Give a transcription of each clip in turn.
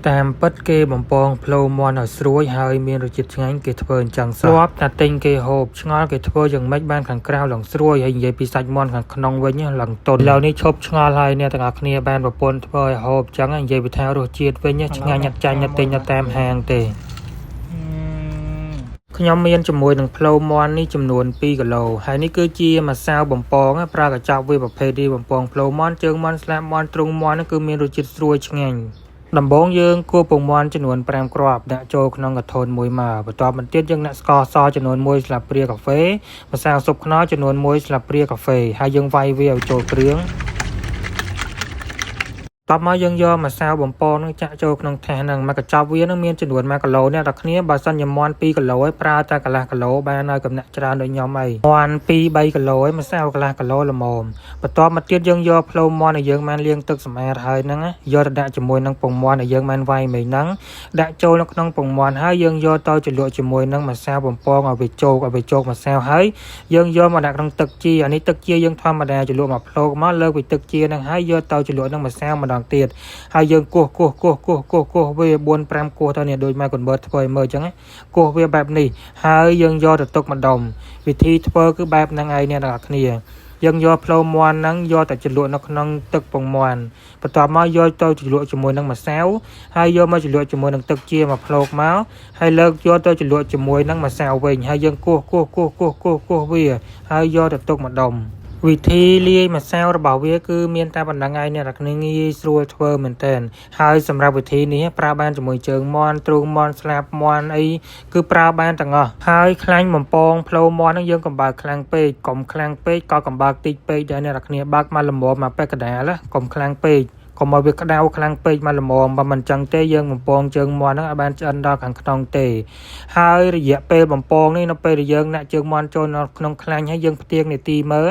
តាមពិតគេបំពងផ្លូវមន់ឲ្យស្រួយហើយមានរសជាតិឆ្ងាញ់គេធ្វើអញ្ចឹងសោះរាប់តែទិញគេហូបឆ្ងល់គេធ្វើយ៉ាងម៉េចបានខាងក្រៅឡើងស្រួយហើយនិយាយពីសាច់មន់ខាងក្នុងវិញឡើងទន់ឥឡូវនេះឈប់ឆ្ងល់ហើយអ្នកទាំងអស់គ្នាបានប្រពន្ធធ្វើឲ្យហូបអញ្ចឹងនិយាយពីថារសជាតិវិញឆ្ងាញ់អត់ចាញ់អត់ទិញនៅតាមហាងទេខ្ញុំមានជាមួយនឹងផ្លូវមន់នេះចំនួន2គីឡូហើយនេះគឺជាម្សៅបំពងប្រើកញ្ចប់វាប្រភេទនេះបំពងផ្លូវមន់ជើងមន់ស្លាបមន់ទ្រូងមន់គឺមានរសជាតិស្រួយឆ្ងាញ់ដំបូងយើងគួរពងមាន់ចំនួន5គ្រាប់ដាក់ចូលក្នុងកធនមួយមកបន្ទាប់មកទៀតយើងដាក់ស្ករសចំនួន1ស្លាបព្រាកាហ្វេម្សៅស៊ុបខ្នុរចំនួន1ស្លាបព្រាកាហ្វេហើយយើងវាយវាឲ្យចូលគ្រឿងតបមកយើងយកម្សៅបំពងនឹងចាក់ចូលក្នុងថាសហ្នឹងមកកញ្ចប់វានឹងមានចំនួន1គីឡូអ្នកនរគ្នាបើសិនជាមាន់2គីឡូឲ្យប្រើតែកន្លះគីឡូបានហើយកំណាក់ច្រើនដូចខ្ញុំអីមាន់2 3គីឡូឲ្យម្សៅកន្លះគីឡូល្មមបន្ទាប់មកទៀតយើងយកផ្លូវមាន់ដែលយើងបានលាងទឹកសម្អាតហើយហ្នឹងយកទៅដាក់ជាមួយនឹងពងមាន់ដែលយើងបានវាយមិញហ្នឹងដាក់ចូលនៅក្នុងពងមាន់ហើយយើងយកទៅជ្រលក់ជាមួយនឹងម្សៅបំពងឲ្យវាជោគម្សៅហើយយើងយកមកដាក់ក្នុងទឹកជាអានេះទឹកជាយើងធម្មតាជ្រលក់មកផ្លូកមកលើកពីទឹកជាហ្នឹងហើយយកទៅជ្រលក់នឹងម្សៅម្ដងទៀតហើយយើងគោះវា4 5គោះទៅនេះដូចមក convert ធ្វើឲ្យមើលអញ្ចឹងគោះវាបែបនេះហើយយើងយកទៅទុកម្ដុំវិធីធ្វើគឺបែបហ្នឹងឯងអ្នកនរគ្នាយើងយកផ្លូវមាន់ហ្នឹងយកទៅជ្រលក់នៅក្នុងទឹកពងមាន់បន្ទាប់មកយកទៅជ្រលក់ជាមួយនឹងម្សៅហើយយកមកជ្រលក់ជាមួយនឹងទឹកជាមកផ្លូកមកហើយលើកយកទៅជ្រលក់ជាមួយនឹងម្សៅវិញហើយយើងគោះវាហើយយកទៅទុកម្ដុំវិធីលាយម្សៅរបស់វាគឺមានតែប៉ុណ្្នឹងឯងអ្នកនរគ្នាងាយស្រួលធ្វើមែនតើហើយសម្រាប់វិធីនេះប្រើបានជាមួយជើងមាន់ទ្រូងមាន់ស្លាបមាន់អីគឺប្រើបានទាំងអស់ហើយខ្លាញ់បំពងផ្លូវមាន់ហ្នឹងយើងកំបើកខ្លាំងពេកកុំខ្លាំងពេកក៏កំបើកតិចពេកដែរអ្នកនរគ្នាបើកមកល្មមមកពេកកដាលកុំខ្លាំងពេកកុំឲ្យវាក្តៅខ្លាំងពេកមកល្មមបើមិនចឹងទេយើងបំពងជើងមាន់ហ្នឹងឲ្យបានឆ្អិនដល់ខាងក្នុងទេហើយរយៈពេលបំពងនេះនៅពេលដែលយើងដាក់ជើងមាន់ចូលនៅក្នុងខ្លាញ់ហើយយើងផ្ទៀងនាទីមើល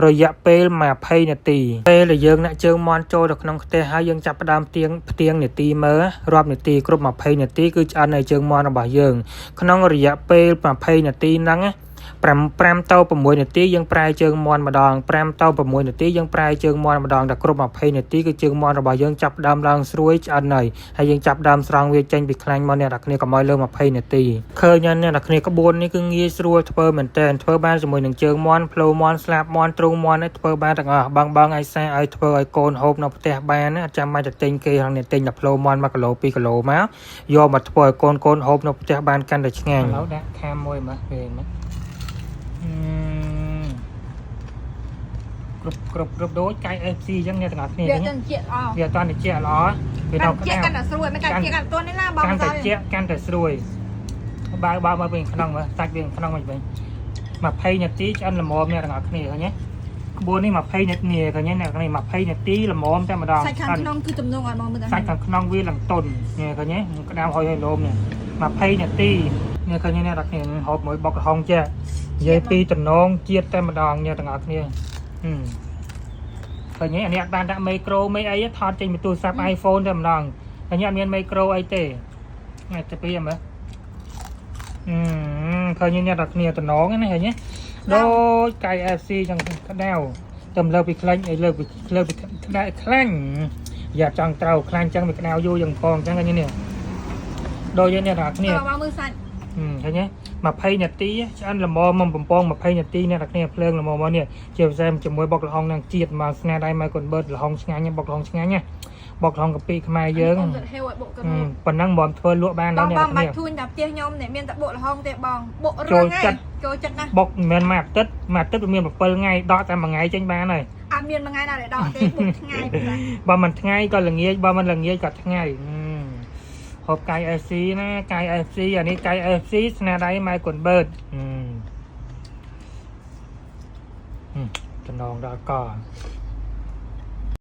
រយៈពេល20នាទីពេលដែលយើងដាក់ជើងមាន់ចូលទៅក្នុងខ្ទះហើយយើងចាប់ផ្ដើមផ្ទៀងនាទីមើលរាប់នាទីគ្រប់20នាទីគឺឆ្អិននៅជើងមាន់របស់យើងក្នុងរយៈពេល20នាទីហ្នឹង5ទៅ6នាទីយើងប្រែជើងមាន់ម្ដង5ទៅ6នាទីយើងប្រែជើងមាន់ម្ដងដល់គ្រប់20នាទីគឺជើងមាន់របស់យើងចាប់ដើមឡើងស្រួយឆ្អិនហើយយើងចាប់ដើមស្រង់វាចេញពីខ្លាញ់មកអ្នកនរគ្នាកុំឲ្យលើ20នាទីឃើញអ្នកនរគ្នាក្បួននេះគឺងាយស្រួលធ្វើមែនតើធ្វើបានជាមួយនឹងជើងមាន់ផ្លូវមាន់ស្លាបមាន់ទ្រូងមាន់នេះធ្វើបានទាំងអស់បងឲ្យសាឲ្យធ្វើឲ្យកូនហូបនៅផ្ទះបានអត់ចាំបាច់ទៅទិញគេហ្នឹងទិញតែផ្លូវមាន់1គីឡូ2គីឡូមកយកមកធ្វើឲ្យកូនហូបនៅផ្ទះបានកាន់តែឆ្ងាញ់ឥឡូវដាក់ខាមមួយមកវិញមកគ្រប់ដូចកាយ FC អញ្ចឹងអ្នកទាំងអស់គ្នាវាអត់ទាន់ជាល្អវានៅក្តៅកាន់តែស្រួយមិនកាន់ជាកាន់ទាន់នេះណាបងកាន់តែជាកាន់តែស្រួយបើមកវិញក្នុងមើលសាច់វាក្នុងមកវិញ20នាទីឆ្អិនល្មមអ្នកទាំងអស់គ្នាឃើញទេក្បួននេះ20នាទីឃើញទេអ្នកទាំង20នាទីល្មមតែម្ដងសាច់ខាងក្នុងគឺទំនងអត់មកមើលសាច់ខាងក្នុងវាឡើងទន់នេះឃើញទេក្តៅហើយលោមនេះ20នាទីនេះឃើញទេអ្នកទាំងគ្នាហូបមួយបុកក្រហមចេះនិយាយពីតំណងជាតិតែម្ដងអ្នកទាំងអស់គ្នាឃើញទេអានេះអត់បានដាក់មីក្រូមីអីថតចេញពីទូរស័ព្ទ iPhone តែម្ដងឃើញអត់មានមីក្រូអីទេនេះទៅពីមើលឃើញអ្នកទាំងគ្នាតំណងណាឃើញទេដូចកាយ FC ចឹងក្តៅតែលើពីខ្លាញ់ឲ្យលើពីក្តៅខ្លាញ់យ៉ាចង់ត្រូវខ្លាញ់ចឹងវាក្តៅយូរយ៉ាងផងចឹងឃើញនេះដូចនេះអ្នកទាំងគ្នាមកមើលសាច់ឃើញទេ20នាទីឆ្អិនល្មមបំពង20នាទីអ្នកទាំងគ្នាភ្លើងល្មមមកនេះជាពិសេសជាមួយបុកល្ហុងនឹងជាតិមកស្នាដៃមកកូនបឺតល្ហុងឆ្ងាញ់បុកល្ហុងឆ្ងាញ់ណាបុកល្ហុងកាពីខ្មែរយើងប៉ុណ្ណឹងមិនធ្វើលក់បានដល់អ្នកទាំងគ្នាបងបាច់ធូនតែផ្ទះខ្ញុំអ្នកមានតែបុកល្ហុងទេបងបុករឿងហ្នឹងចូលចិត្តណាបុកមិនមែនមួយអាទិត្យវាមាន7ថ្ងៃដកតែមួយថ្ងៃចេញបានហើយអត់មានមួយថ្ងៃណាដែលដកទេបុកថ្ងៃបើមិនថ្ងៃក៏ល្ងាចបើមិនល្ងាចក៏ថ្ងៃហូបកាយ FC ណាកាយ FC អានេះកាយ FC ស្នាដៃម៉ែកូនបឺតចំណងដល់ក